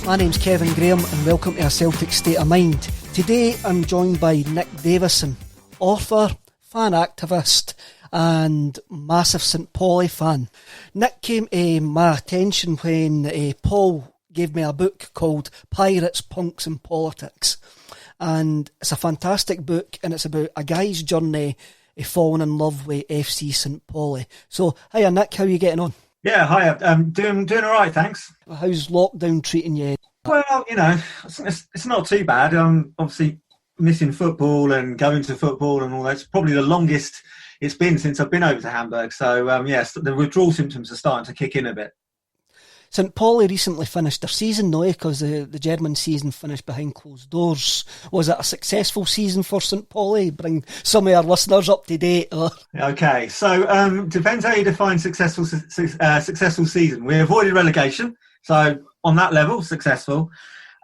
My name's Kevin Graham and welcome to A Celtic State of Mind. Today I'm joined by Nick Davidson, author, fan activist and massive St Pauli fan. Nick came to my attention when Paul gave me a book called Pirates, Punks and Politics. And it's a fantastic book and it's about a guy's journey of falling in love with FC St Pauli. So, hiya Nick, how are you getting on? Yeah, hi. I'm doing all right, thanks. How's lockdown treating you? Well, you know, it's not too bad. I'm obviously missing football and going to football and all that. It's probably the longest it's been since I've been over to Hamburg. So, yes, the withdrawal symptoms are starting to kick in a bit. St Pauli recently finished their season, though, because the German season finished behind closed doors. Was it a successful season for St Pauli? Bring some of our listeners up to date. Okay, so depends how you define successful season. We avoided relegation, so on that level, successful.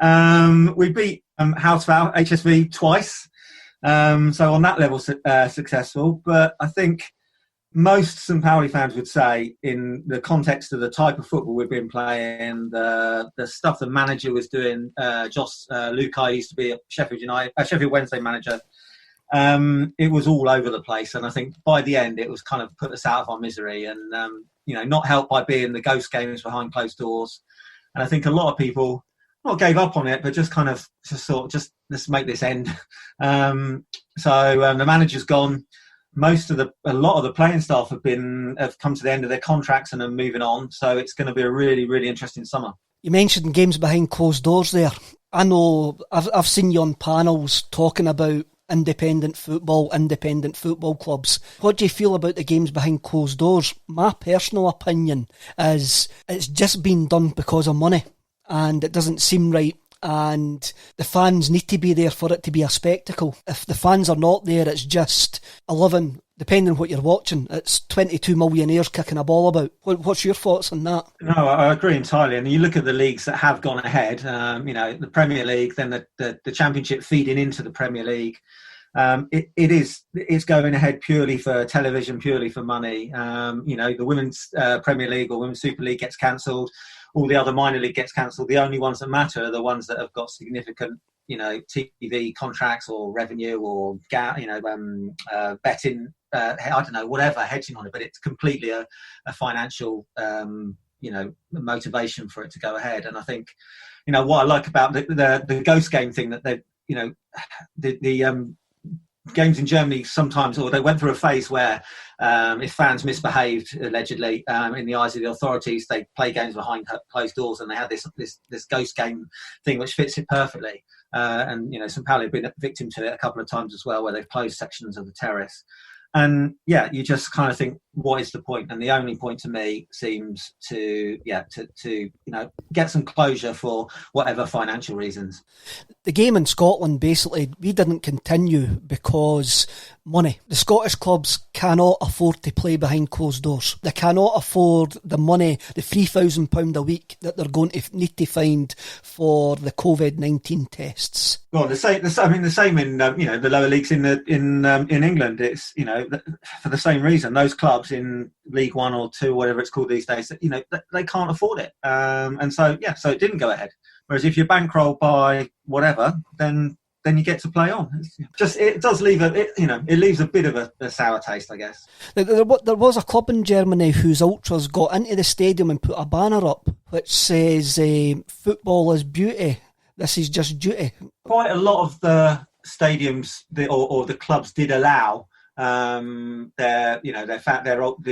We beat Houseville, HSV, twice, so on that level, successful. But I think most St Pauli fans would say, in the context of the type of football we've been playing, the stuff the manager was doing, Joss Lukai used to be a Sheffield Wednesday manager, it was all over the place. And I think by the end, it was kind of put us out of our misery and, not helped by being the ghost games behind closed doors. And I think a lot of people not gave up on it, but just kind of just thought, let's make this end. So the manager's gone. A lot of the playing staff have come to the end of their contracts and are moving on. So it's going to be a really, really interesting summer. You mentioned games behind closed doors there. I know I've seen you on panels talking about independent football clubs. What do you feel about the games behind closed doors? My personal opinion is it's just been done because of money and it doesn't seem right. And the fans need to be there for it to be a spectacle. If the fans are not there, it's just 11, depending on what you're watching, it's 22 millionaires kicking a ball about. What's your thoughts on that? No, I agree entirely. And you look at the leagues that have gone ahead, the Premier League, then the Championship feeding into the Premier League. It's going ahead purely for television, purely for money. The Women's Premier League or Women's Super League gets cancelled. All the other minor league gets cancelled. The only ones that matter are the ones that have got significant, TV contracts or revenue or betting. Whatever, hedging on it. But it's completely a financial, motivation for it to go ahead. And I think, what I like about the ghost game thing that they, the games in Germany sometimes, or they went through a phase where if fans misbehaved allegedly in the eyes of the authorities, they play games behind closed doors, and they had this ghost game thing which fits it perfectly. St Pauli have been a victim to it a couple of times as well, where they've closed sections of the terrace. And you just kind of think, what is the point? And the only point to me seems to get some closure for whatever financial reasons. The game in Scotland, basically, we didn't continue because money. The Scottish clubs cannot afford to play behind closed doors. They cannot afford the money, the £3,000 a week that they're going to need to find for the COVID-19 tests. Well, the same in the lower leagues in England. It's for the same reason. Those clubs in League One or Two, whatever it's called these days, they can't afford it, so it didn't go ahead. Whereas if you're bankrolled by whatever, then you get to play on. It does leave it leaves a bit of a sour taste, I guess. There was a club in Germany whose ultras got into the stadium and put a banner up which says "Football is beauty. This is just duty." Quite a lot of the stadiums or the clubs did allow the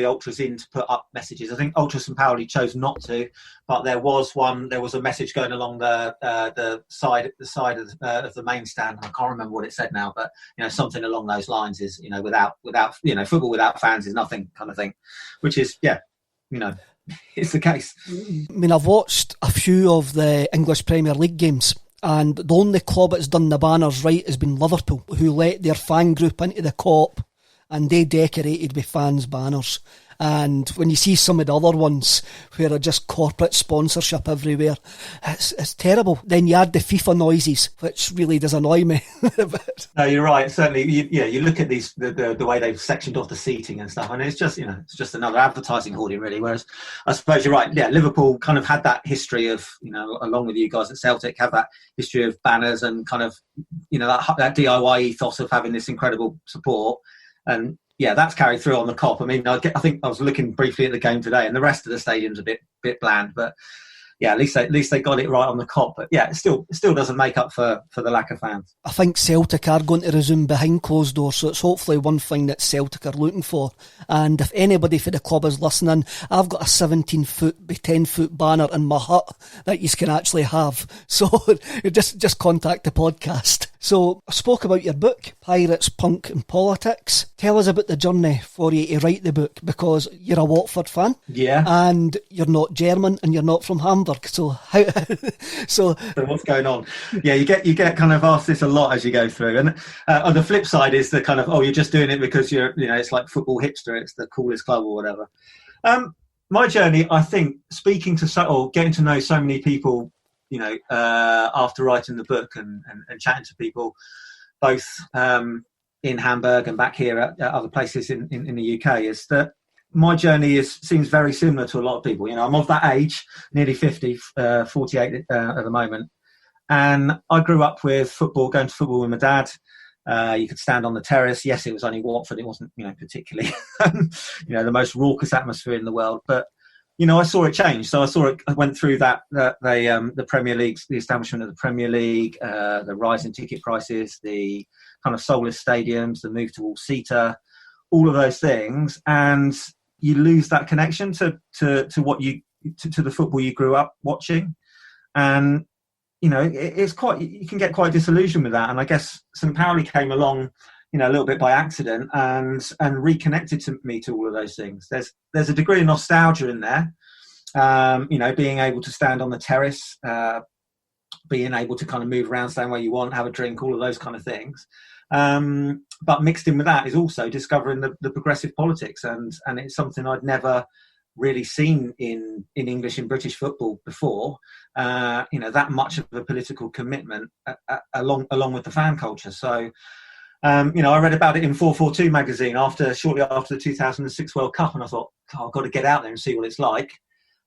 ultras in to put up messages. I think Ultra St Pauli chose not to, but there was a message going along the side of the main stand. I can't remember what it said now, but something along those lines is without football without fans is nothing, kind of thing, which is it's the case. I mean, I've watched a few of the English Premier League games, and the only club that's done the banners right has been Liverpool, who let their fan group into the Kop and they decorated with fans' banners. And when you see some of the other ones where are just corporate sponsorship everywhere, it's terrible. Then you add the FIFA noises, which really does annoy me. No, you're right. Certainly, you look at these the way they've sectioned off the seating and stuff, and it's just it's just another advertising hoarding, really. Whereas I suppose you're right. Yeah, Liverpool kind of had that history of along with you guys at Celtic, have that history of banners and kind of that DIY ethos of having this incredible support. And yeah, that's carried through on the Kop. I mean, I think I was looking briefly at the game today, and the rest of the stadium's a bit bland. But yeah, at least they got it right on the Kop. But yeah, it still doesn't make up for the lack of fans. I think Celtic are going to resume behind closed doors, so it's hopefully one thing that Celtic are looking for. And if anybody for the club is listening, I've got a 17-foot by 10-foot banner in my hut that you can actually have. So just contact the podcast. So I spoke about your book, Pirates, Punk and Politics. Tell us about the journey for you to write the book, because you're a Watford fan. Yeah. And you're not German and you're not from Hamburg. So how? So what's going on? Yeah, you get kind of asked this a lot as you go through. And on the flip side is the kind of, you're just doing it because you're, it's like football hipster. It's the coolest club or whatever. My journey, I think, speaking to getting to know so many people, after writing the book and chatting to people, both in Hamburg and back here at other places in the UK, is that my journey seems very similar to a lot of people. I'm of that age, nearly 50, 48 at the moment. And I grew up with football, going to football with my dad. You could stand on the terrace. Yes, it was only Watford. It wasn't, particularly, the most raucous atmosphere in the world. But I saw it change. So I went through the Premier League, the establishment of the Premier League, the rise in ticket prices, the kind of soulless stadiums, the move to all-seater, all of those things. And you lose that connection to the football you grew up watching. And, it's you can get quite disillusioned with that. And I guess St Pauli came along, a little bit by accident and reconnected me to all of those things. There's a degree of nostalgia in there, being able to stand on the terrace, being able to kind of move around, stand where you want, have a drink, all of those kind of things. But mixed in with that is also discovering the progressive politics, and it's something I'd never really seen in English and British football before. That much of a political commitment along with the fan culture. So. I read about it in 442 magazine shortly after the 2006 World Cup, and I thought, I've got to get out there and see what it's like.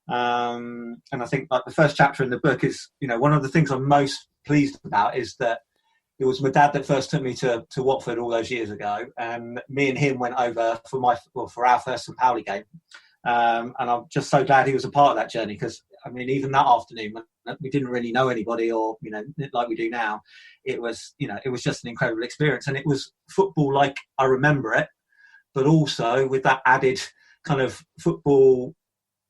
And I think like the first chapter in the book is, one of the things I'm most pleased about is that it was my dad that first took me to Watford all those years ago, and me and him went over for our first St Pauli game. And I'm just so glad he was a part of that journey, because even that afternoon, we didn't really know anybody, or like we do now. It was just an incredible experience, and it was football like I remember it, but also with that added kind of football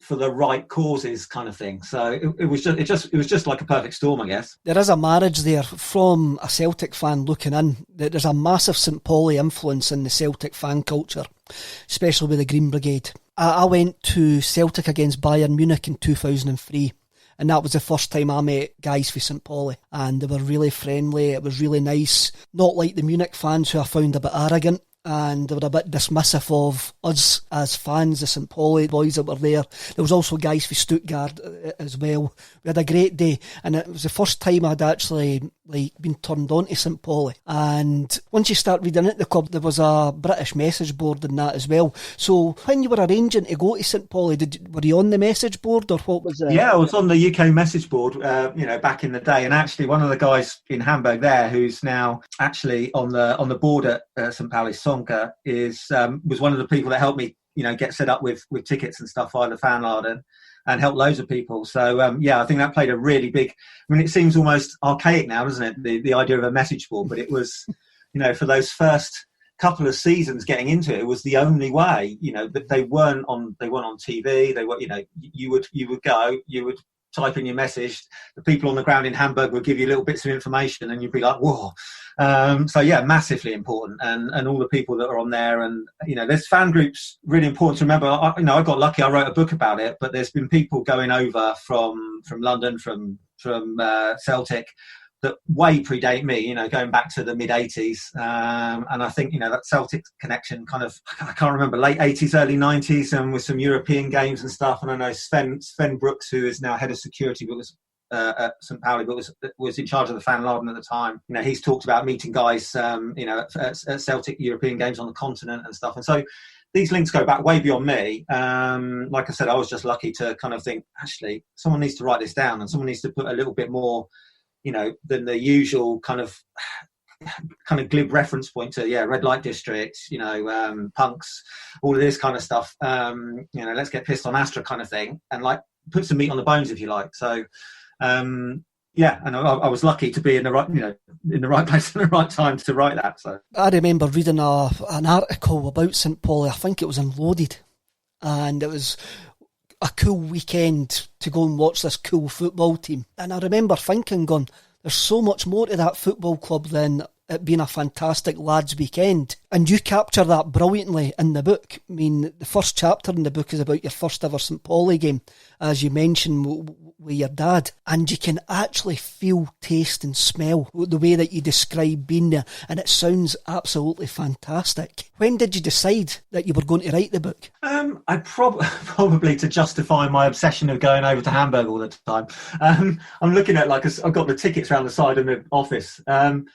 for the right causes kind of thing. So it was just like a perfect storm, I guess. There is a marriage there from a Celtic fan looking in. There's a massive St Pauli influence in the Celtic fan culture, especially with the Green Brigade. I went to Celtic against Bayern Munich in 2003. And that was the first time I met guys for St Pauli. And they were really friendly. It was really nice. Not like the Munich fans, who I found a bit arrogant. And they were a bit dismissive of us as fans, the St Pauli boys that were there. There was also guys for Stuttgart as well. We had a great day. And it was the first time I'd actually been turned on to St Pauli. And once you start reading at the club, there was a British message board in that as well. So when you were arranging to go to St Pauli, were you on the message board, or what was it? Yeah, I was on the UK message board, back in the day. And actually one of the guys in Hamburg there, who's now actually on the board at St Pauli, Sonka, was one of the people that helped me, get set up with tickets and stuff via the fan lard, and helped loads of people. So, I think that played a really big... it seems almost archaic now, doesn't it, the idea of a message board? But it was, for those first couple of seasons getting into it, it was the only way. You know, that they weren't on TV. They were, you know, you would type in your message. The people on the ground in Hamburg would give you little bits of information, and you'd be like, whoa. So yeah, massively important, and all the people that are on there, and you know, there's fan groups really important to remember. I got lucky. I wrote a book about it, but there's been people going over from London, from Celtic, that way predate me, you know, going back to the mid-80s. And I think, you know, that Celtic connection kind of, I can't remember, late 80s, early 90s, and with some European games and stuff. And I know Sven Brooks, who is now head of security, but was at St Pauli, but was in charge of the fan Laden at the time. You know, he's talked about meeting guys, you know, at Celtic European games on the continent and stuff. And so these links go back way beyond me. Like I said, I was just lucky to kind of think, actually, someone needs to write this down, and someone needs to put a little bit more, you know, than the usual kind of glib reference point to, red light district, you know, punks, all of this kind of stuff. You know, let's get pissed on Astra kind of thing, and like put some meat on the bones, if you like. So, and I was lucky to be in the right, you know, in the right place at the right time to write that. So I remember reading an article about St Pauli. I think it was in Loaded, and it was a cool weekend to go and watch this cool football team. And I remember thinking, going, there's so much more to that football club than it being a fantastic lads' weekend. And you capture that brilliantly in the book. I mean, the first chapter in the book is about your first ever St Pauli game, as you mentioned, with your dad. And you can actually feel, taste and smell the way that you describe being there. And it sounds absolutely fantastic. When did you decide that you were going to write the book? I probably to justify my obsession of going over to Hamburg all the time. I'm looking at I've got the tickets around the side of the office.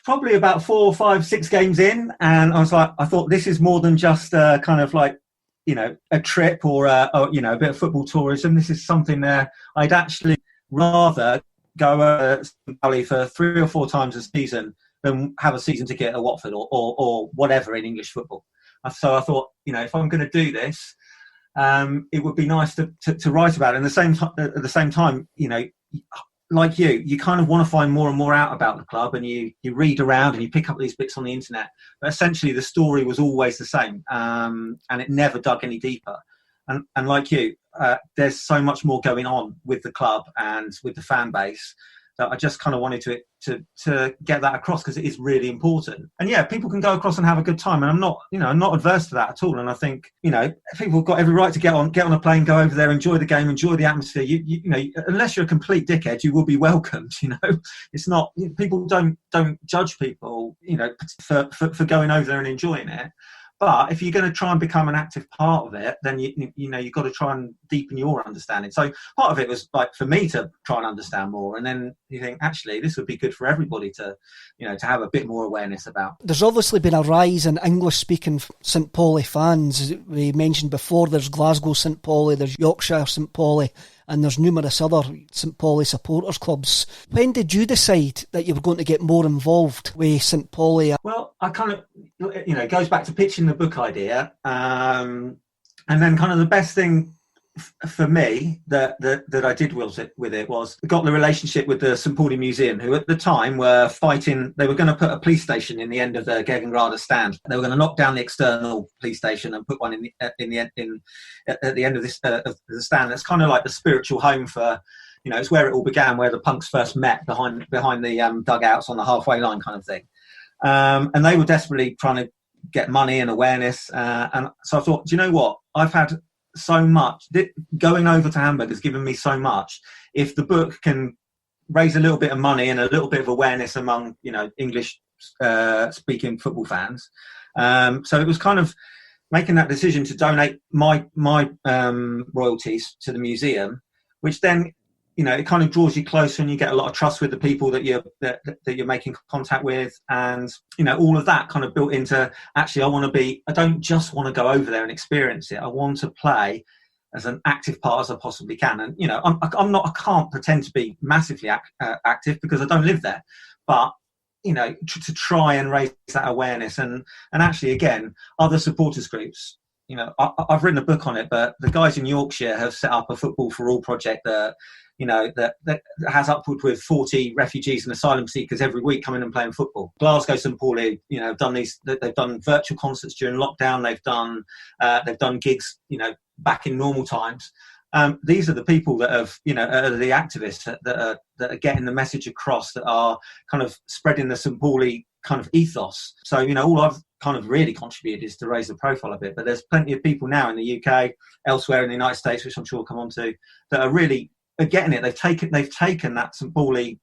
Probably about 4, 5, 6 games in, and I was like, I thought this is more than just kind of like, you know, a trip or you know, a bit of football tourism. This is something there I'd actually rather go to St Pauli for 3 or 4 times a season than have a season ticket at Watford or whatever in English football. So I thought, you know, if I'm going to do this, it would be nice to write about it. And at the same time, you know, like you kind of want to find more and more out about the club, and you read around and you pick up these bits on the internet. But essentially, the story was always the same, and it never dug any deeper. And like you, there's so much more going on with the club and with the fan base that I just kind of wanted to get that across, because it is really important. And yeah, people can go across and have a good time, and I'm not adverse to that at all. And I think, you know, people have got every right to get on a plane, go over there, enjoy the game, enjoy the atmosphere. You know, unless you're a complete dickhead, you will be welcomed. You know, it's not, people don't judge people, you know, for going over there and enjoying it. But if you're going to try and become an active part of it, then you know, you've got to try and deepen your understanding. So part of it was like for me to try and understand more, and then you think, actually, this would be good for everybody to, you know, to have a bit more awareness about. There's obviously been a rise in English-speaking St Pauli fans. We mentioned before, there's Glasgow St Pauli, there's Yorkshire St Pauli, and there's numerous other St Pauli supporters clubs. When did you decide that you were going to get more involved with St Pauli? Well, I kind of, you know, it goes back to pitching the book idea. And then kind of the best thing for me that I did with it was got the relationship with the St Pauli Museum, who at the time were fighting. They were going to put a police station in the end of the Gegengrade stand. They were going to knock down the external police station and put one at the end of this of the stand. That's kind of like the spiritual home for, you know, it's where it all began, where the punks first met behind the dugouts on the halfway line kind of thing. And they were desperately trying to get money and awareness. And so I thought, do you know what? I've had so much. Going over to Hamburg has given me so much. If the book can raise a little bit of money and a little bit of awareness among, you know, English speaking football fans. So it was kind of making that decision to donate my royalties to the museum, which then, you know, it kind of draws you closer, and you get a lot of trust with the people that you're making contact with, and you know, all of that kind of built into, actually, I don't just want to go over there and experience it. I want to play as an active part as I possibly can. And you know, I can't pretend to be massively active because I don't live there, but you know, to try and raise that awareness, and actually, again, other supporters groups I've written a book on it, but the guys in Yorkshire have set up a Football for All project that has upward with 40 refugees and asylum seekers every week coming and playing football. Glasgow, St Pauli, they've done virtual concerts during lockdown. They've done gigs, back in normal times. These are the people that are the activists that are getting the message across, that are kind of spreading the St Pauli kind of ethos. So, all I've kind of really contributed is to raise the profile a bit. But there's plenty of people now in the UK, elsewhere in the United States, which I'm sure we'll come on to, that are getting it. They've taken that St Pauli,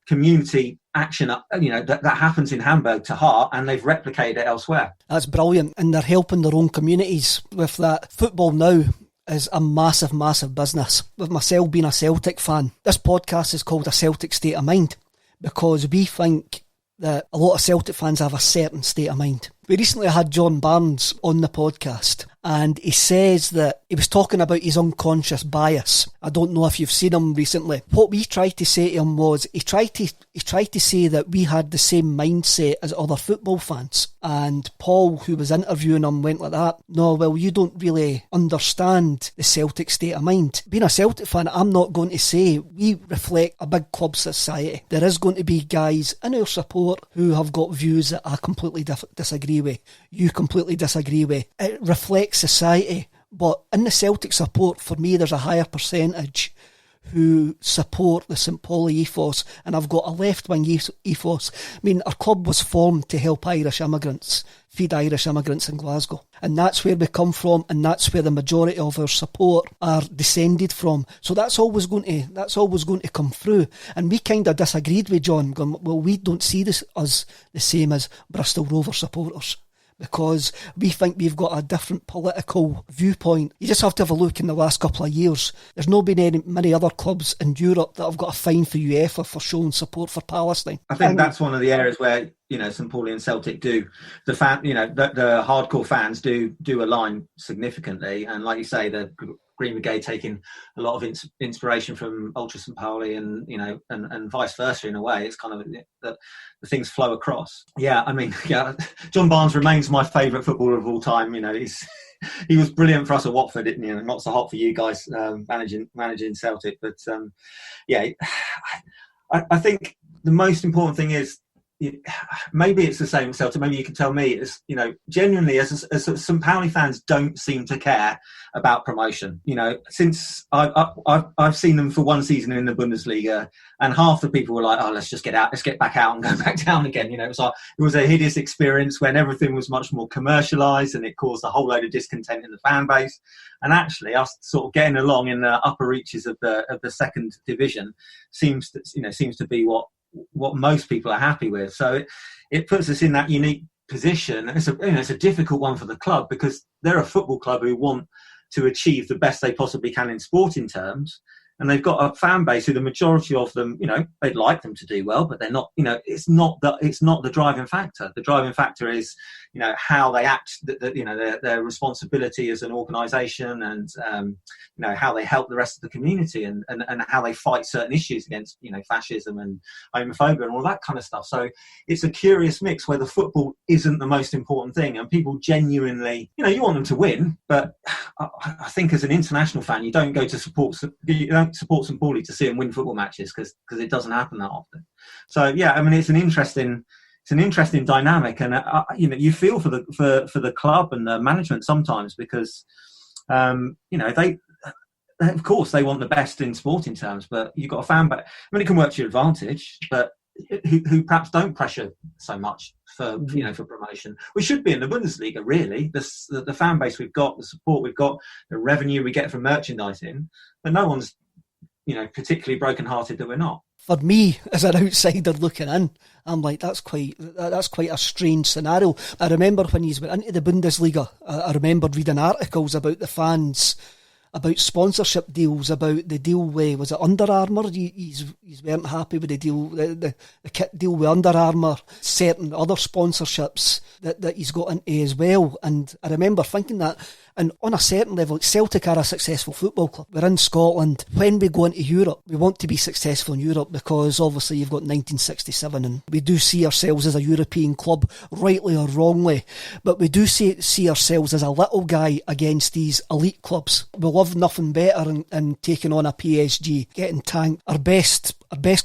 community action, that happens in Hamburg to heart, and they've replicated it elsewhere. That's brilliant. And they're helping their own communities with that. Football now is a massive, massive business. With myself being a Celtic fan, this podcast is called A Celtic State of Mind because we think that a lot of Celtic fans have a certain state of mind. We recently had John Barnes on the podcast, and he says that he was talking about his unconscious bias. I don't know if you've seen him recently. What we tried to say to him was he tried to say that we had the same mindset as other football fans. And Paul, who was interviewing him, went like that. No, well, you don't really understand the Celtic state of mind. Being a Celtic fan, I'm not going to say we reflect a big club society. There is going to be guys in our support who have got views that I completely disagree with. You completely disagree with. It reflects society. But in the Celtic support, for me, there's a higher percentage who support the St Pauli ethos, and I've got a left-wing ethos. I mean, our club was formed to help Irish immigrants, feed Irish immigrants in Glasgow, and that's where we come from, and that's where the majority of our support are descended from. So that's always going to come through. And we kind of disagreed with John, going, well, we don't see this as the same as Bristol Rovers supporters, because we think we've got a different political viewpoint. You just have to have a look in the last couple of years. There's not been many other clubs in Europe that have got a fine for UEFA for showing support for Palestine. I think that's one of the areas where St Pauli and Celtic do the hardcore fans do align significantly, and like you say, the Green Brigade taking a lot of inspiration from Ultra St Pauli, and and vice versa in a way. It's kind of the things flow across. John Barnes remains my favourite footballer of all time. He was brilliant for us at Watford, not so hot for you guys managing Celtic, but I think the most important thing is, maybe it's the same with Celtic, maybe you can tell me, is genuinely as St Pauli fans don't seem to care about promotion. Since I've seen them for one season in the Bundesliga, and half the people were like, oh, let's get back out and go back down again. It was a hideous experience when everything was much more commercialised, and it caused a whole load of discontent in the fan base. And actually us sort of getting along in the upper reaches of the second division seems to be what most people are happy with. So it puts us in that unique position. It's a difficult one for the club, because they're a football club who want to achieve the best they possibly can in sporting terms, and they've got a fan base who the majority of them, they'd like them to do well, but they're not. It's not the driving factor. The driving factor is how they act, their responsibility as an organisation, and how they help the rest of the community, and how they fight certain issues against fascism and homophobia and all that kind of stuff. So it's a curious mix where the football isn't the most important thing, and people genuinely, you want them to win, but I think as an international fan, you don't go to support St Pauli to see them win football matches, because it doesn't happen that often. So it's an interesting dynamic, and you feel for the club and the management sometimes, because they of course they want the best in sporting terms, but you've got a fan base. It can work to your advantage, but who perhaps don't pressure so much for promotion. We should be in the Bundesliga, really. The fan base we've got, the support we've got, the revenue we get from merchandising, but no one's particularly broken-hearted that we're not. For me, as an outsider looking in, I'm like, that's quite a strange scenario. I remember when he went into the Bundesliga, I remember reading articles about the fans, about sponsorship deals, about the deal with, was it Under Armour? He's weren't happy with the deal, the kit deal with Under Armour, certain other sponsorships that he's got into as well. And I remember thinking that And on a certain level, Celtic are a successful football club. We're in Scotland. When we go into Europe, we want to be successful in Europe because obviously you've got 1967 and we do see ourselves as a European club, rightly or wrongly. But we do see ourselves as a little guy against these elite clubs. We love nothing better than taking on a PSG, getting tanked. Our best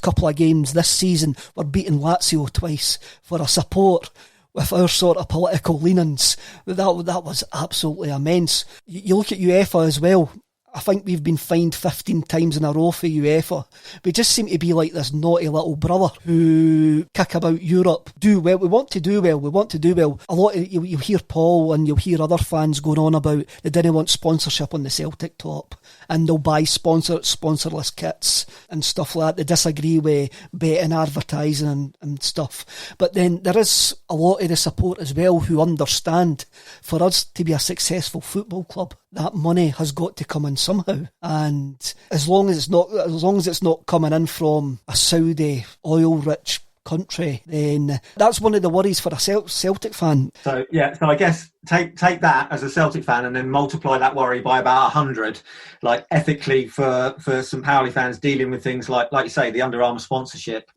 couple of games this season were beating Lazio twice. For a support with our sort of political leanings, that was absolutely immense. You look at UEFA as well. I think we've been fined 15 times in a row for UEFA. We just seem to be like this naughty little brother who kick about Europe. Do well. We want to do well. A lot of, you'll hear Paul and you'll hear other fans going on about they didn't want sponsorship on the Celtic top and they'll buy sponsorless kits and stuff like that. They disagree with betting, advertising and stuff. But then there is a lot of the support as well who understand for us to be a successful football club, that money has got to come in somehow, and as long as it's not coming in from a Saudi oil-rich country, then that's one of the worries for a Celtic fan. So I guess take that as a Celtic fan and then multiply that worry by about 100, like ethically for St Pauli fans dealing with things like you say, the Under Armour sponsorship,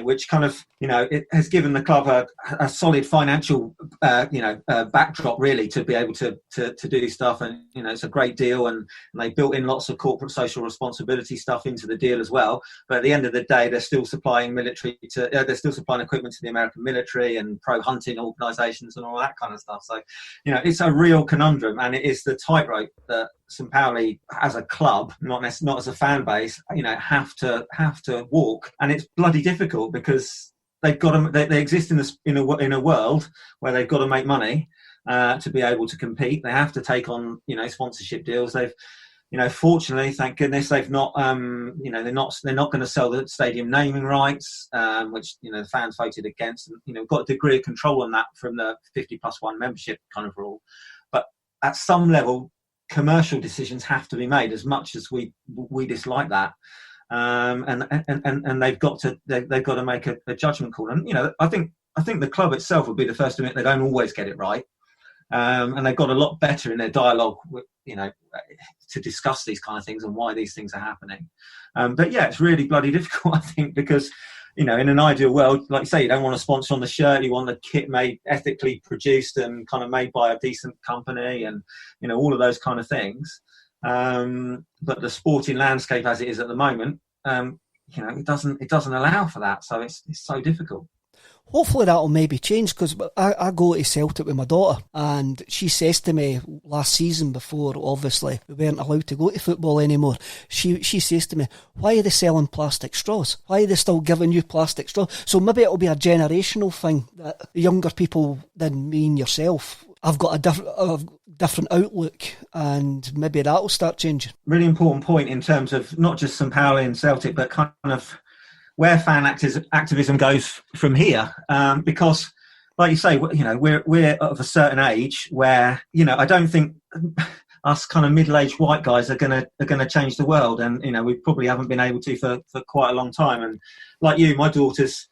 which kind of, it has given the club a solid financial backdrop really to be able to do stuff, and it's a great deal, and they built in lots of corporate social responsibility stuff into the deal as well. But at the end of the day, they're still supplying they're still supplying equipment to the American military and pro hunting organisations and all that kind of stuff. So, it's a real conundrum, and it is the tightrope that St Pauli as a club, not as a fan base, have to walk, and it's bloody difficult because they've got to. They exist in a world where they've got to make money to be able to compete. They have to take on sponsorship deals. They've fortunately, thank goodness, they've not. They're not going to sell the stadium naming rights, which the fans voted against. And, we've got a degree of control on that from the 50+1 membership kind of rule. But at some level, commercial decisions have to be made, as much as we dislike that. And they've got to make a judgment call. And I think the club itself would be the first to admit they don't always get it right. And they've got a lot better in their dialogue, to discuss these kind of things and why these things are happening. But yeah, it's really bloody difficult, I think, because, in an ideal world, like you say, you don't want a sponsor on the shirt, you want the kit made ethically produced and kind of made by a decent company and, all of those kind of things. But the sporting landscape as it is at the moment, it doesn't allow for that. So it's so difficult. Hopefully that'll maybe change, because I go to Celtic with my daughter and she says to me last season, before obviously we weren't allowed to go to football anymore, she says to me, why are they selling plastic straws? Why are they still giving you plastic straws? So maybe it'll be a generational thing that younger people than me and yourself, I've got a different outlook, and maybe that'll start changing. Really important point in terms of not just St Pauli and Celtic, but kind of where fan activism goes from here, because, like you say, we're of a certain age where I don't think us kind of middle-aged white guys are gonna change the world, and we probably haven't been able to for quite a long time. And like you, my daughter's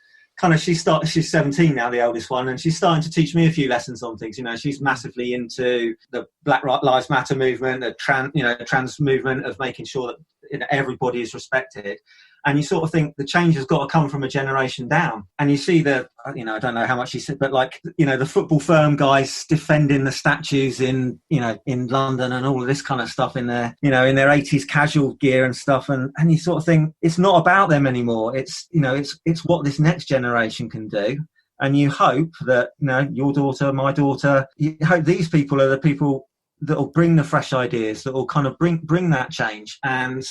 she's 17 now, the oldest one, and she's starting to teach me a few lessons on things. She's massively into the Black Lives Matter movement, the trans movement, of making sure that everybody is respected. And you sort of think the change has got to come from a generation down. And you see I don't know how much she said, but the football firm guys defending the statues in London and all of this kind of stuff in their 80s casual gear and stuff. And you sort of think it's not about them anymore. It's what this next generation can do. And you hope that, your daughter, my daughter, you hope these people are the people that will bring the fresh ideas, that will kind of bring that change. And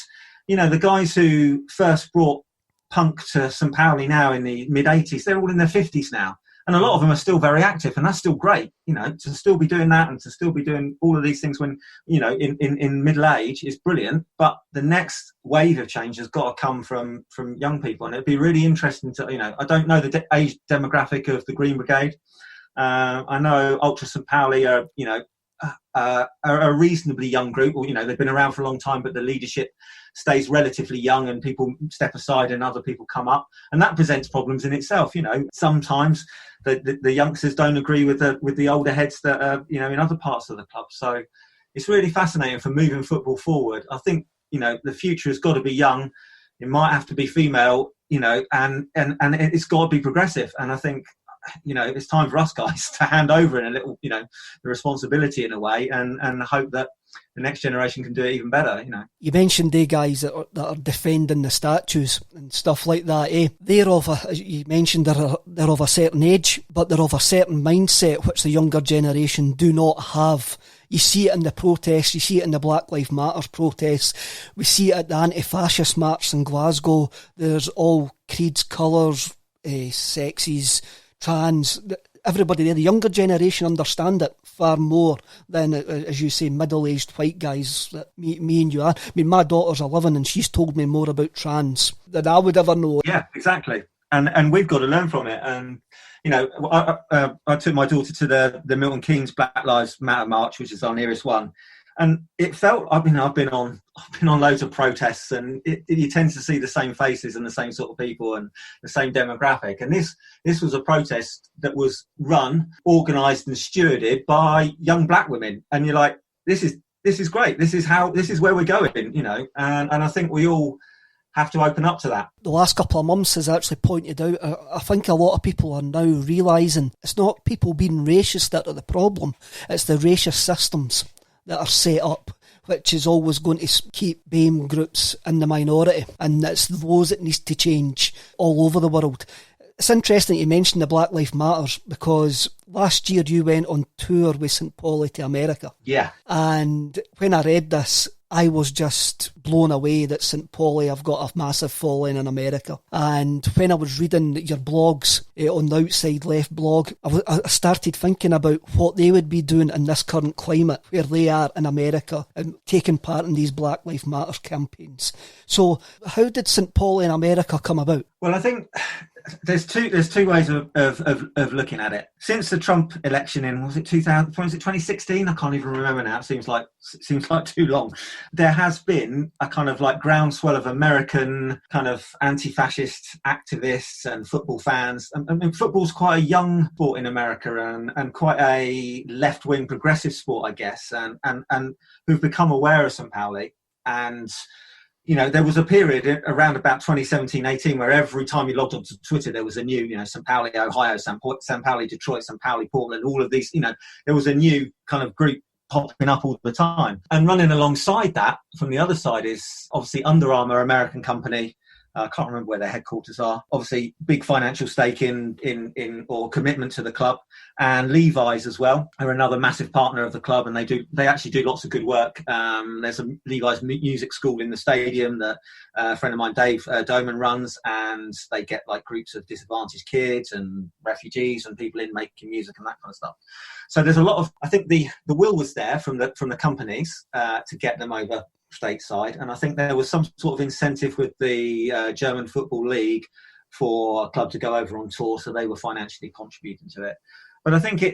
the guys who first brought punk to St Pauli now in the mid-80s, they're all in their 50s now. And a lot of them are still very active, and that's still great, to still be doing that and to still be doing all of these things when, in middle age is brilliant. But the next wave of change has got to come from young people. And it'd be really interesting to, I don't know the age demographic of the Green Brigade. I know Ultra St Pauli are, are a reasonably young group, or they've been around for a long time, but the leadership stays relatively young, and people step aside and other people come up, and that presents problems in itself. Sometimes the youngsters don't agree with the older heads that are in other parts of the club. So it's really fascinating for moving football forward. I think the future has got to be young. It might have to be female, and it's got to be progressive. And I think it's time for us guys to hand over in a little, the responsibility in a way, and hope that the next generation can do it even better. You mentioned guys that are defending the statues and stuff like that. They're as you mentioned, they're of a certain age, but they're of a certain mindset which the younger generation do not have. You see it in the protests, you see it in the Black Lives Matter protests, we see it at the anti-fascist march in Glasgow. There's all creeds, colours, sexes, trans, everybody there. The younger generation understand it far more than, as you say, middle-aged white guys that me and you are. I mean, my daughter's 11 and she's told me more about trans than I would ever know. Yeah, exactly. And we've got to learn from it. And I took my daughter to the Milton Keynes Black Lives Matter march, which is our nearest one, and it felt. I've been on loads of protests, and you tend to see the same faces and the same sort of people and the same demographic. And this was a protest that was run, organised, and stewarded by young black women. And you're like, this is great. This is where we're going. And I think we all have to open up to that. The last couple of months has actually pointed out, I think a lot of people are now realising it's not people being racist that are the problem, it's the racist systems that are set up, which is always going to keep BAME groups in the minority, and it's those that needs to change all over the world. It's interesting you mentioned the Black Lives Matters, because last year you went on tour with St Pauli to America. Yeah. And when I read this, I was just blown away that St Pauli have got a massive following in America. And when I was reading your blogs on the Outside Left blog, I started thinking about what they would be doing in this current climate where they are in America and taking part in these Black Lives Matter campaigns. So how did St Pauli in America come about? Well, I think there's two ways of looking at it. Since the Trump election in, was it 2016? I can't even remember now. It seems like too long. There has been a kind of like groundswell of American kind of anti-fascist activists and football fans. I mean, football's quite a young sport in America and quite a left-wing progressive sport, I guess, and who've become aware of St Pauli. And there was a period around about 2017-18 where every time you logged onto Twitter, there was a new, St Pauli, Ohio, St Pauli, Detroit, St Pauli, Portland, all of these, there was a new kind of group popping up all the time. And running alongside that, from the other side, is obviously Under Armour, American company. I can't remember where their headquarters are. Obviously, big financial stake in or commitment to the club, and Levi's as well are another massive partner of the club, and they actually do lots of good work. There's a Levi's music school in the stadium that a friend of mine, Dave Doman, runs, and they get like groups of disadvantaged kids and refugees and people in making music and that kind of stuff. So there's a lot of, I think the will was there from the companies to get them over stateside, and I think there was some sort of incentive with the German Football League for a club to go over on tour, so they were financially contributing to it. But I think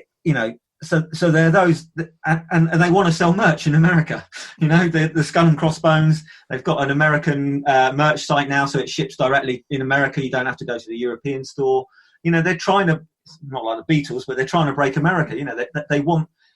so there are those and they want to sell merch in America. The Skull and Crossbones, they've got an American merch site now, so it ships directly in America. You don't have to go to the European store. They're trying to, not like the Beatles, but they're trying to break America.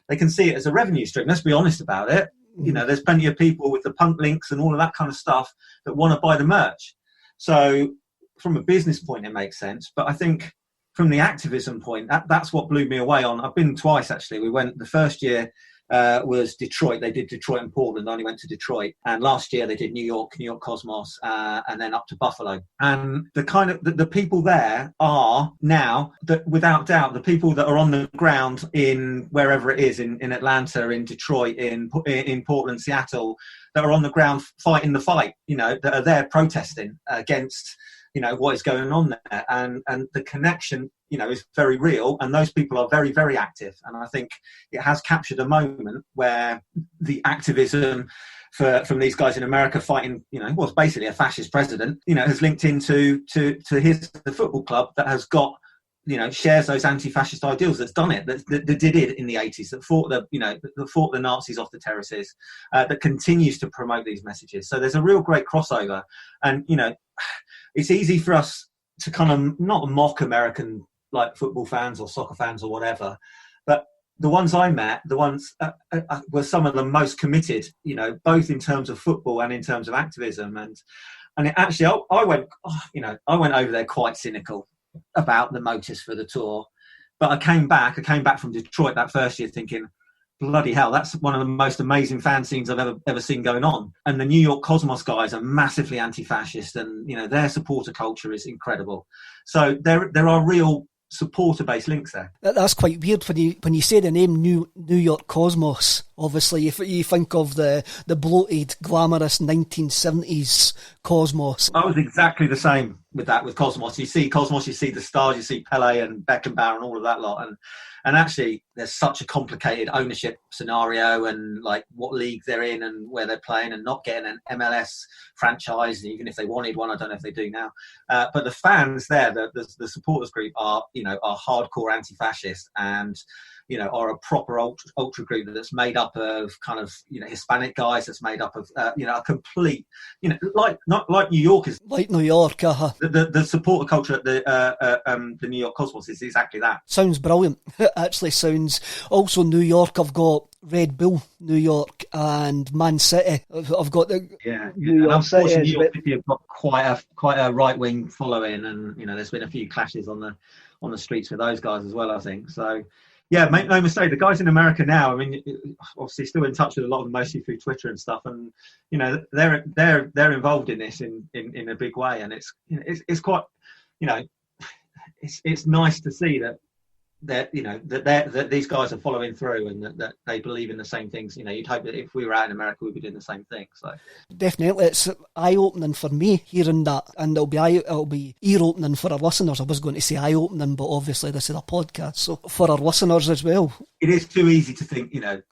They can see it as a revenue stream. Let's be honest about it. There's plenty of people with the punk links and all of that kind of stuff that want to buy the merch. So from a business point, it makes sense. But I think from the activism point, that's what blew me away on. I've been twice, actually. We went, the first year was Detroit. They did Detroit and Portland. I only went to Detroit. And last year they did New York Cosmos, and then up to Buffalo. And the kind of the people there are now, without doubt, the people that are on the ground in wherever it is, in Atlanta, in Detroit, in Portland, Seattle, that are on the ground fighting the fight, that are there protesting against what is going on there, and the connection is very real, and those people are very, very active. And I think it has captured a moment where the activism from these guys in America fighting was basically a fascist president, has linked into the football club that has got shares those anti-fascist ideals, that's done it, that did it in the 80s, that fought the Nazis off the terraces, that continues to promote these messages. So there's a real great crossover, and it's easy for us to kind of not mock American like football fans or soccer fans or whatever, but the ones I met, were some of the most committed, both in terms of football and in terms of activism. And it actually, I went over there quite cynical about the motives for the tour, but I came back from Detroit that first year thinking, bloody hell, that's one of the most amazing fan scenes I've ever seen going on. And the New York Cosmos guys are massively anti-fascist, and their supporter culture is incredible. So there are real supporter-based links there. That's quite weird when you say the name New York Cosmos. Obviously, you think of the bloated, glamorous 1970s Cosmos. I was exactly the same with Cosmos. You see Cosmos, you see the stars, you see Pele and Beckenbauer and all of that lot. And actually, there's such a complicated ownership scenario, and like what league they're in and where they're playing, and not getting an MLS franchise, even if they wanted one. I don't know if they do now. But the fans there, the supporters group are hardcore anti-fascist, and are a proper ultra group that's made up of kind of Hispanic guys. That's made up of a complete not like New York is like New York. The supporter culture at the New York Cosmos is exactly that. Sounds brilliant. It actually sounds. Also, New York, I've got Red Bull, New York, and Man City. I've got the New York City. New York City have got quite a right wing following, and there's been a few clashes on the streets with those guys as well, I think. So. Yeah, make no mistake, the guys in America now, I mean, obviously still in touch with a lot of them, mostly through Twitter and stuff, and they're involved in this in a big way, and it's quite, it's nice to see that these guys are following through, and that they believe in the same things. You'd hope that if we were out in America, we'd be doing the same thing. So definitely, it's eye-opening for me hearing that, and it'll be ear-opening for our listeners. I was going to say eye-opening, but obviously this is a podcast, so for our listeners as well. It is too easy to think, and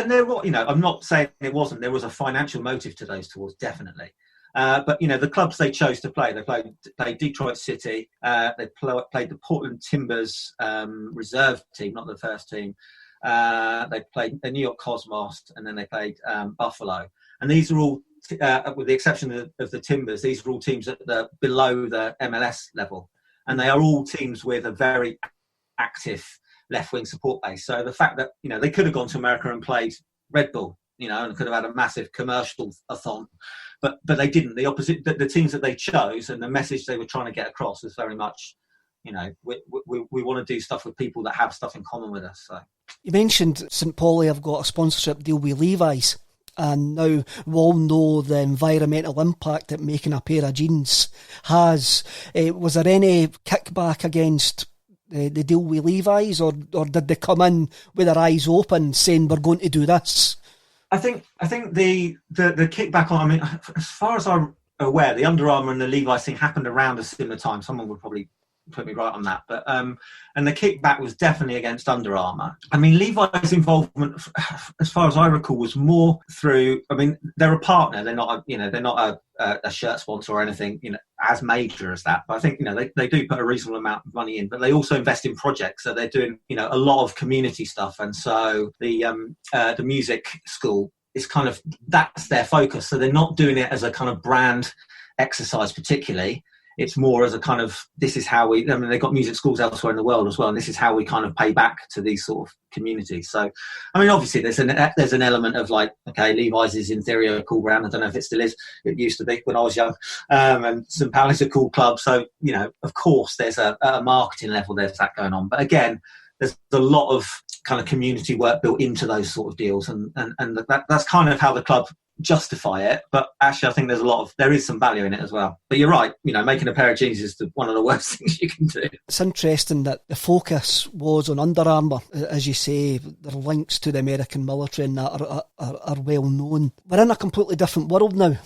there, I'm not saying it wasn't. There was a financial motive to those tours, definitely. But the clubs they chose to play, they played Detroit City, they played the Portland Timbers reserve team, not the first team. They played the New York Cosmos, and then they played Buffalo. And these are all, with the exception of the Timbers, these are all teams that are below the MLS level, and they are all teams with a very active left-wing support base. So the fact that they could have gone to America and played Red Bull, and could have had a massive commercial-a-thon. But they didn't. The opposite, the teams that they chose and the message they were trying to get across was very much, we want to do stuff with people that have stuff in common with us. So you mentioned St Pauli have got a sponsorship deal with Levi's, and now we all know the environmental impact that making a pair of jeans has. Was there any kickback against the deal with Levi's, or did they come in with their eyes open saying we're going to do this? I think the kickback on, I mean, as far as I'm aware, the Under Armour and the Levi's thing happened around a similar time. Someone would probably put me right on that, but and the kickback was definitely against Under Armour. I mean, Levi's involvement, as far as I recall, was more through. I mean, they're a partner. They're not a shirt sponsor or anything, as major as that. But I think they do put a reasonable amount of money in, but they also invest in projects. So they're doing a lot of community stuff, and so the music school is kind of, that's their focus. So they're not doing it as a kind of brand exercise particularly. It's more as a kind of, this is how they've got music schools elsewhere in the world as well, and this is how we kind of pay back to these sort of communities. So, I mean, obviously there's an element of like, okay, Levi's is in theory a cool brand. I don't know if it still is. It used to be when I was young. And St Pauli's a cool club. So, of course there's a marketing level, there's that going on. But again, there's a lot of kind of community work built into those sort of deals. And that's kind of how the club justify it, but actually I think there is some value in it as well. But you're right, making a pair of jeans is one of the worst things you can do. It's interesting that the focus was on Under Armour. As you say, their links to the American military and that are well known. We're in a completely different world now,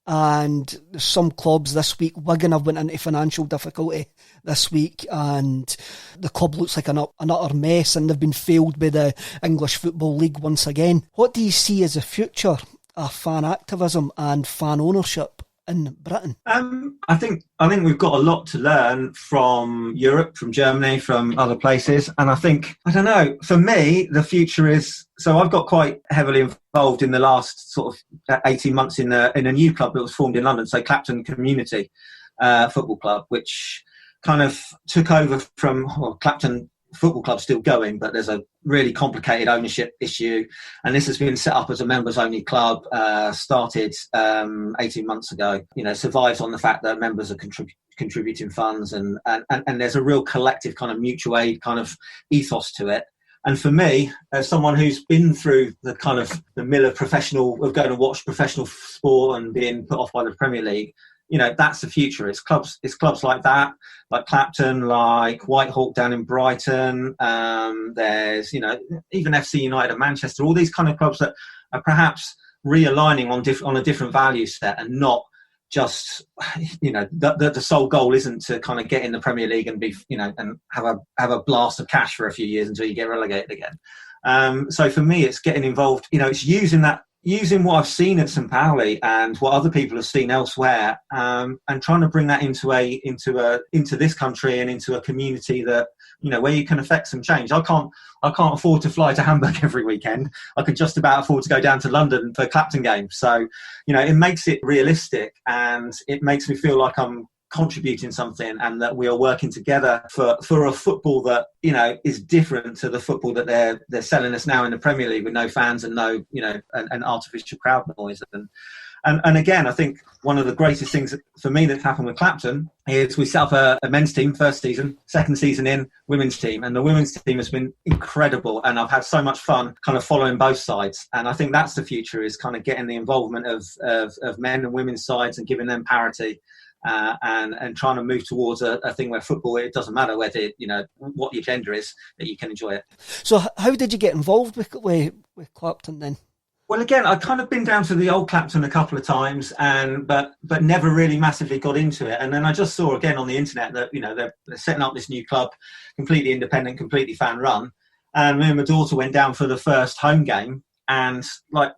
and there's some clubs this week. Wigan have went into financial difficulty this week, and the club looks like an utter mess, and they've been failed by the English Football League once again. What do you see as the future of fan activism and fan ownership in Britain? I think we've got a lot to learn from Europe, from Germany, from other places. And I think, I don't know, for me, the future is, so I've got quite heavily involved in the last sort of 18 months in a new club that was formed in London, so Clapton Community Football Club, which kind of took over from Clapton Football Club, still going, but there's a really complicated ownership issue, and this has been set up as a members only club, started 18 months ago. Survives on the fact that members are contributing funds, and there's a real collective kind of mutual aid kind of ethos to it. And for me, as someone who's been through the kind of the mill of going to watch professional sport and being put off by the Premier League, that's the future. It's clubs like that, like Clapton, like Whitehawk down in Brighton. There's, even FC United of Manchester, all these kind of clubs that are perhaps realigning on a different value set, and not just, the sole goal isn't to kind of get in the Premier League and be, and have a blast of cash for a few years until you get relegated again. So for me, it's getting involved. It's using what I've seen at St Pauli and what other people have seen elsewhere, and trying to bring that into this country and into a community that, where you can affect some change. I can't afford to fly to Hamburg every weekend. I could just about afford to go down to London for Clapton games. So, it makes it realistic, and it makes me feel like I'm contributing something, and that we are working together for a football that is different to the football that they're selling us now in the Premier League, with no fans and no an artificial crowd noise. And again, I think one of the greatest things for me that's happened with Clapton is we set up a men's team first season, second season in women's team, and the women's team has been incredible, and I've had so much fun kind of following both sides. And I think that's the future, is kind of getting the involvement of men and women's sides and giving them parity. And trying to move towards a thing where football, it doesn't matter whether what your gender is, that you can enjoy it. So how did you get involved with Clapton then? Well, again, I've kind of been down to the old Clapton a couple of times, but never really massively got into it. And then I just saw again on the internet that they're setting up this new club, completely independent, completely fan run. And me and my daughter went down for the first home game. And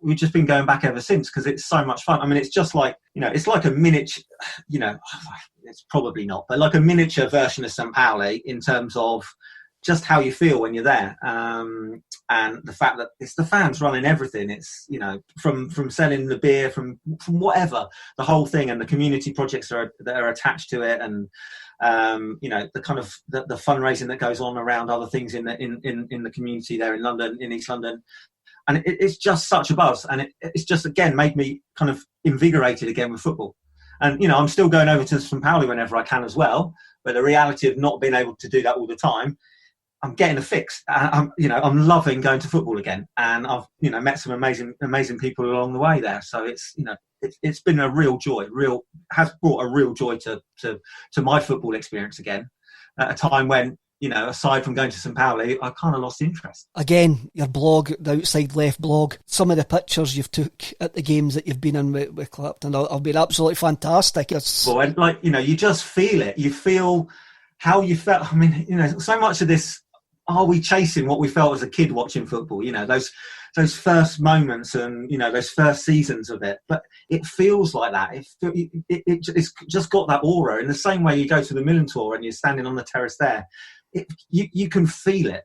we've just been going back ever since, because it's so much fun. I mean, it's just like, it's like a miniature, it's probably not, but like a miniature version of St Pauli in terms of just how you feel when you're there. And the fact that it's the fans running everything. It's, from selling the beer, from whatever, the whole thing, and the community projects that are attached to it. And, the kind of the fundraising that goes on around other things in the community there in London, in East London. And it's just such a buzz, and it's just, again, made me kind of invigorated again with football. And, I'm still going over to St Pauli whenever I can as well. But the reality of not being able to do that all the time, I'm getting a fix. I'm loving going to football again. And I've, met some amazing people along the way there. So it's been a real joy, has brought a real joy to my football experience again, at a time when, aside from going to St Pauli, I kind of lost interest. Again, your blog, the Outside Left blog, some of the pictures you've took at the games that you've been in with Clapton have been absolutely fantastic. Well, you just feel it. You feel how you felt. I mean, so much of this, are we chasing what we felt as a kid watching football? Those first moments and, those first seasons of it. But it feels like that. It's just got that aura. In the same way you go to the Millerntor and you're standing on the terrace there, you can feel it.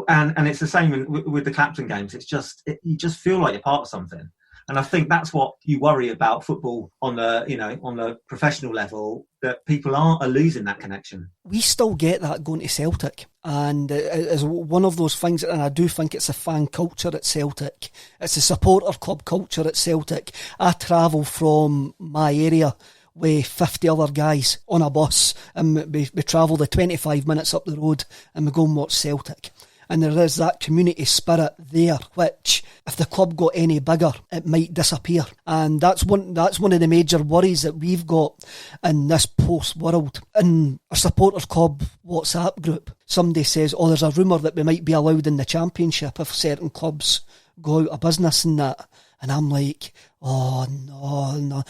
And it's the same with the Clapton games. It's just, you just feel like you're part of something. And I think that's what you worry about football on the professional level, that people are losing that connection. We still get that going to Celtic, and it's one of those things, and I do think it's a fan culture at Celtic. It's a supporter club culture at Celtic. I travel from my area with 50 other guys on a bus, and we travel the 25 minutes up the road, and we go and watch Celtic. And there is that community spirit there, which, if the club got any bigger, it might disappear. And that's one of the major worries that we've got in this post-world. In a supporters club WhatsApp group, somebody says, there's a rumour that we might be allowed in the Championship if certain clubs go out of business and that. And I'm like, no.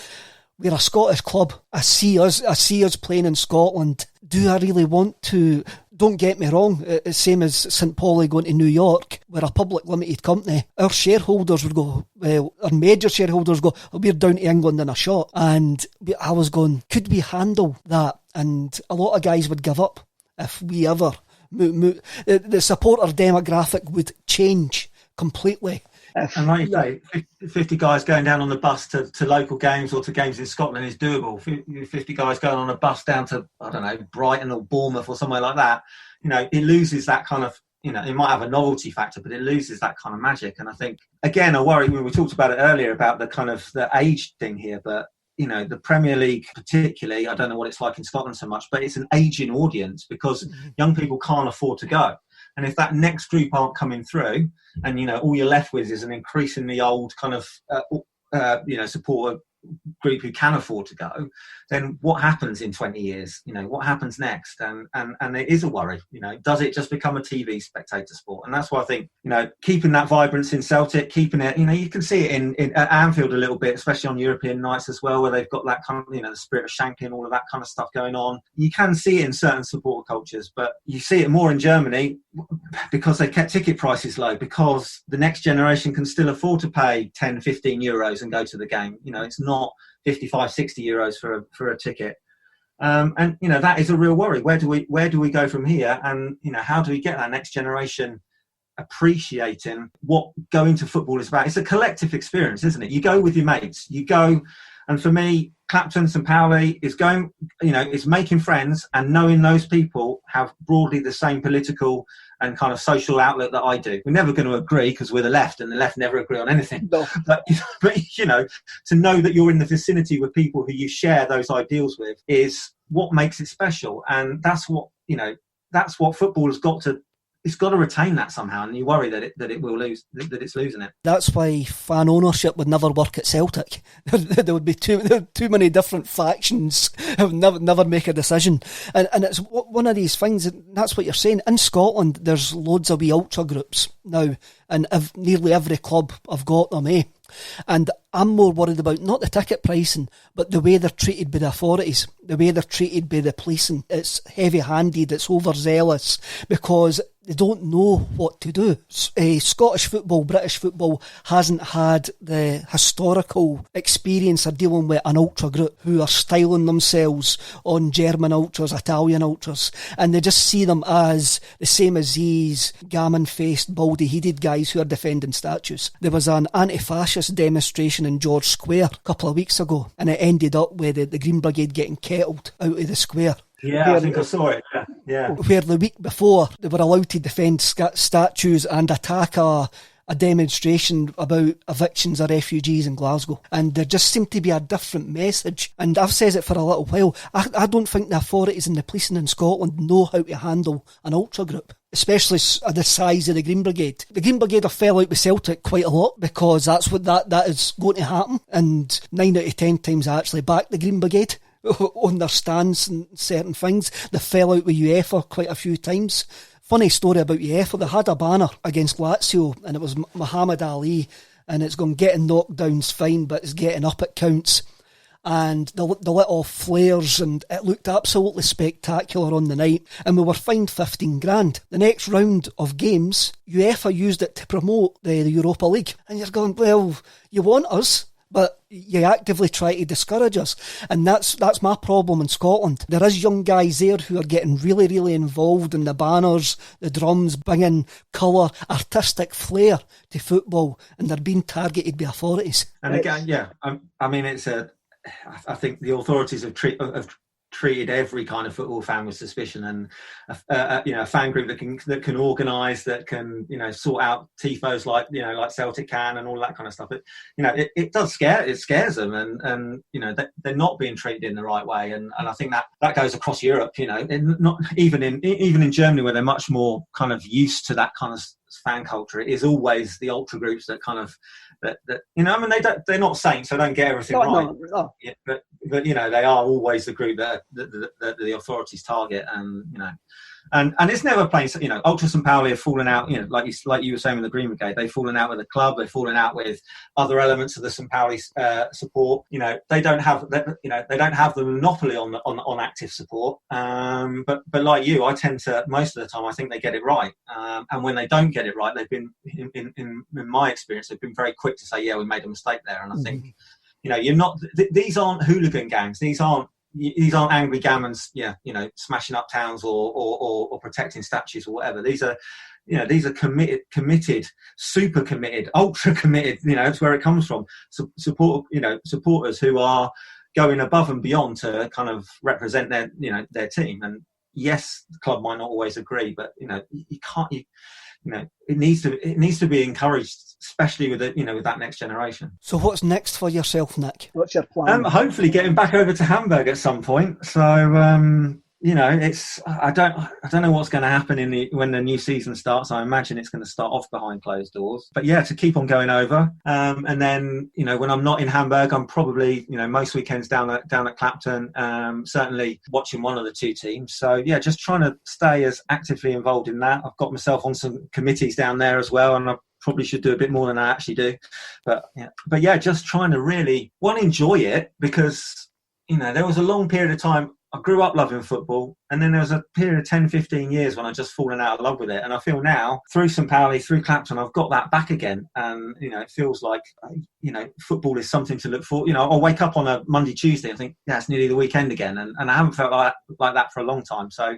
We're a Scottish club. I see us playing in Scotland. Do I really want to? Don't get me wrong, it's same as St Pauli going to New York. We're a public limited company. Our shareholders would go, well, our major shareholders go, oh, we're down to England in a shot. And I was going, could we handle that? And a lot of guys would give up if we ever the supporter demographic would change completely. And like you say, 50 guys going down on the bus to local games or to games in Scotland is doable. 50 guys going on a bus down to, I don't know, Brighton or Bournemouth or somewhere like that, it loses that kind of, it might have a novelty factor, but it loses that kind of magic. And I think, again, I worry, we talked about it earlier about the kind of the age thing here, but the Premier League particularly, I don't know what it's like in Scotland so much, but it's an ageing audience because young people can't afford to go. And if that next group aren't coming through and, all you're left with is an increasingly old kind of, supporter group who can afford to go, then what happens in 20 years? What happens next? And it is a worry. Does it just become a TV spectator sport? And that's why I think, keeping that vibrance in Celtic, keeping it, you can see it at Anfield a little bit, especially on European nights as well, where they've got that kind of, the spirit of Shanking, all of that kind of stuff going on. You can see it in certain supporter cultures, but you see it more in Germany because they kept ticket prices low, because the next generation can still afford to pay 10, 15 euros and go to the game. It's not 55, 60 euros for a ticket. And that is a real worry. Where do we go from here? And how do we get that next generation appreciating what going to football is about? It's a collective experience, isn't it? You go with your mates. You go, and for me, Clapton, St Pauli is going, is making friends and knowing those people have broadly the same political and kind of social outlet that I do. We're never going to agree because we're the left, and the left never agree on anything. No. But to know that you're in the vicinity with people who you share those ideals with is what makes it special. And that's what football has got to. It's got to retain that somehow, and you worry that it will lose, that it's losing it. That's why fan ownership would never work at Celtic. There would be too many different factions who would never make a decision. And it's one of these things, and that's what you're saying. In Scotland, there's loads of wee ultra groups now, and nearly every club have got them, eh? And I'm more worried about not the ticket pricing, but the way they're treated by the authorities, the way they're treated by the policing. It's heavy-handed, it's overzealous, because they don't know what to do. Scottish football, British football hasn't had the historical experience of dealing with an ultra group who are styling themselves on German ultras, Italian ultras, and they just see them as the same as these gammon-faced, baldy-headed guys who are defending statues. There was an anti-fascist demonstration in George Square a couple of weeks ago, and it ended up with the Green Brigade getting kettled out of the square. Yeah, I think I saw it. Yeah. Where the week before they were allowed to defend statues and attack a demonstration about evictions of refugees in Glasgow. And there just seemed to be a different message. And I've said it for a little while. I don't think the authorities and the policing in Scotland know how to handle an ultra group, especially the size of the Green Brigade. The Green Brigade have fell out with Celtic quite a lot because that's what that is going to happen. And 9 out of 10 times I actually back the Green Brigade on their stance and certain things. They fell out with UEFA quite a few times. Funny story about UEFA, they had a banner against Lazio and it was Muhammad Ali, and it's going, getting knocked down's fine, but it's getting up it counts. And they lit off flares and it looked absolutely spectacular on the night, and we were fined 15 grand. The next round of games, UEFA used it to promote the Europa League. And you're going, well, you want us, but you actively try to discourage us. And that's my problem in Scotland. There is young guys there who are getting really, really involved in the banners, the drums, bringing colour, artistic flair to football, and they're being targeted by authorities. And again, I mean, I think the authorities have treated every kind of football fan with suspicion, and a fan group that can organise, that can sort out tifos like Celtic can, and all that kind of stuff. It does scares them, and they're not being treated in the right way, and I think that goes across Europe. Not even in Germany, where they're much more kind of used to that kind of fan culture. It is always the ultra groups that kind of that I mean, they're not saints, so they don't get everything right. No. Yeah, but they are always the group that the authorities target, and And it's never plain, Ultra St Pauli have fallen out, like you were saying with the Green Brigade, they've fallen out with the club, they've fallen out with other elements of the St Pauli support. They don't have the monopoly on active support. But like you, I tend to, most of the time, I think they get it right. And when they don't get it right, they've been, in my experience, they've been very quick to say, yeah, we made a mistake there. And I think, you're not, these aren't hooligan gangs. These aren't angry gammons, smashing up towns or protecting statues or whatever. These are committed, super committed, ultra committed. That's where it comes from. Supporters who are going above and beyond to kind of represent their team. And yes, the club might not always agree, but you can't. It needs to be encouraged, especially with with that next generation. So what's next for yourself, Nick? What's your plan? Hopefully getting back over to Hamburg at some point. So it's I don't know what's going to happen when the new season starts. I imagine it's going to start off behind closed doors. But yeah, to keep on going over, and then when I'm not in Hamburg, I'm probably most weekends down at Clapton. Certainly watching one of the two teams. So yeah, just trying to stay as actively involved in that. I've got myself on some committees down there as well, and I probably should do a bit more than I actually do. But yeah, just trying to really enjoy it, because there was a long period of time. I grew up loving football, and then there was a period of 10, 15 years when I just fallen out of love with it. And I feel now, through St Pauli, through Clapton, I've got that back again. And, it feels like, football is something to look for. I'll wake up on a Monday, Tuesday and think, yeah, it's nearly the weekend again. And I haven't felt like that for a long time. So,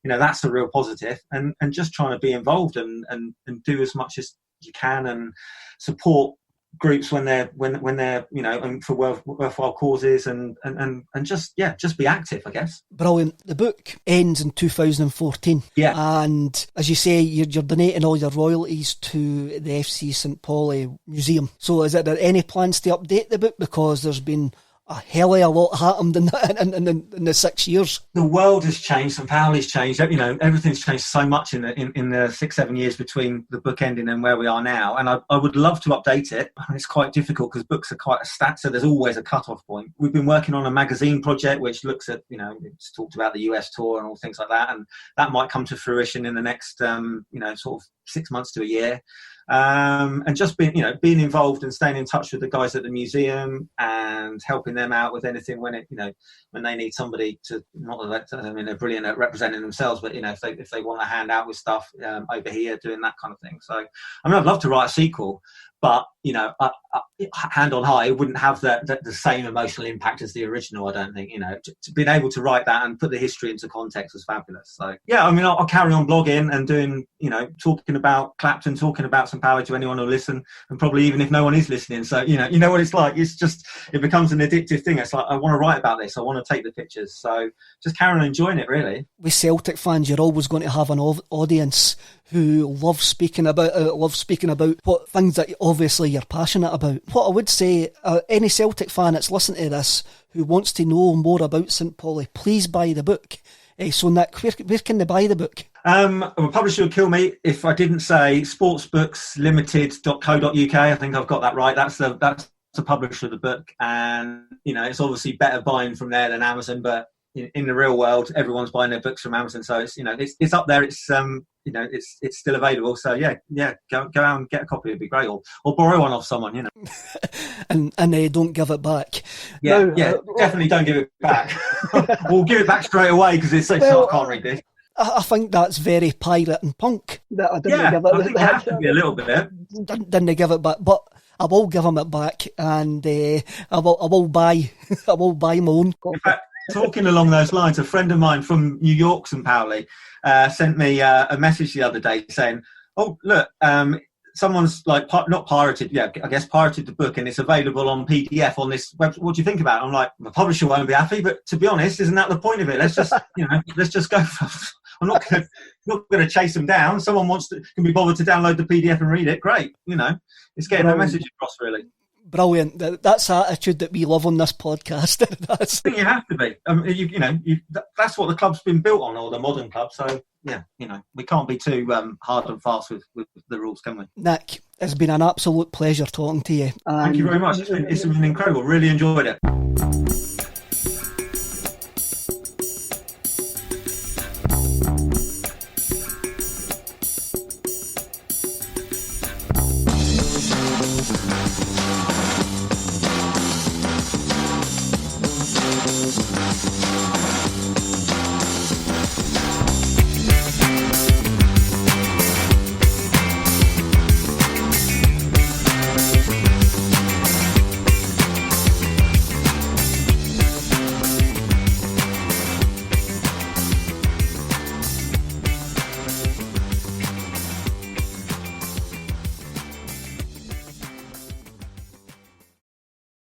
that's a real positive. And just trying to be involved and do as much as you can and support groups when they're for worthwhile causes and just be active, I guess. Brilliant. The book ends in 2014. Yeah. And as you say, you're donating all your royalties to the FC St Pauli Museum. So is there any plans to update the book? Because there's been a hell of a lot happened in the 6 years. The world has changed. St Pauli's changed. Everything's changed so much in the 6-7 years between the book ending and where we are now. And I would love to update it. It's quite difficult because books are quite a stat, so there's always a cut-off point. We've been working on a magazine project which looks at, it's talked about the US tour and all things like that, and that might come to fruition in the next, sort of 6 months to a year. And just being involved and staying in touch with the guys at the museum and helping them out with anything when they need somebody to, not that they're brilliant at representing themselves, but if they want a hand out with stuff over here, doing that kind of thing. So I'd love to write a sequel, but hand on heart, it wouldn't have the same emotional impact as the original. I don't think. To being able to write that and put the history into context was fabulous. So yeah, I'll carry on blogging and doing, talking about Clapton, talking about St Pauli to anyone who'll listen, and probably even if no one is listening. So you know what it's like. It's just, it becomes an addictive thing. It's like, I want to write about this. I want to take the pictures. So just carry on enjoying it, really. With Celtic fans, you're always going to have an audience who love speaking about what things that obviously you're passionate about. What I would say, any Celtic fan that's listening to this who wants to know more about St Pauli, please buy the book. So Nick, where can they buy the book? A publisher would kill me if I didn't say sportsbookslimited.co.uk. I think I've got that right. That's the publisher of the book, and it's obviously better buying from there than Amazon, but in the real world, everyone's buying their books from Amazon, so it's up there. It's it's still available. So yeah, go out and get a copy. It'd be great, or borrow one off someone. and they don't give it back. Yeah, definitely don't give it back. We'll give it back straight away because it's so I can't read this. I think that's very pirate and punk. I think you have to be a little bit. Didn't they give it back? But I will give them it back, and I will buy my own. In fact, talking along those lines, a friend of mine from New York, St Pauli, sent me a message the other day saying, "Oh, look, someone's not pirated, pirated the book, and it's available on PDF on this website. What do you think about it?" I'm like, the publisher won't be happy, but to be honest, isn't that the point of it? Let's just, let's just go. I'm not going to chase them down. Someone can be bothered to download the PDF and read it. Great, it's getting a message across, really. Brilliant. That's the attitude that we love on this podcast. I think you have to be. That's what the club's been built on, or the modern club. So yeah, we can't be too hard and fast with the rules, can we? Nick, it's been an absolute pleasure talking to you. Thank you very much. It's been incredible. Really enjoyed it.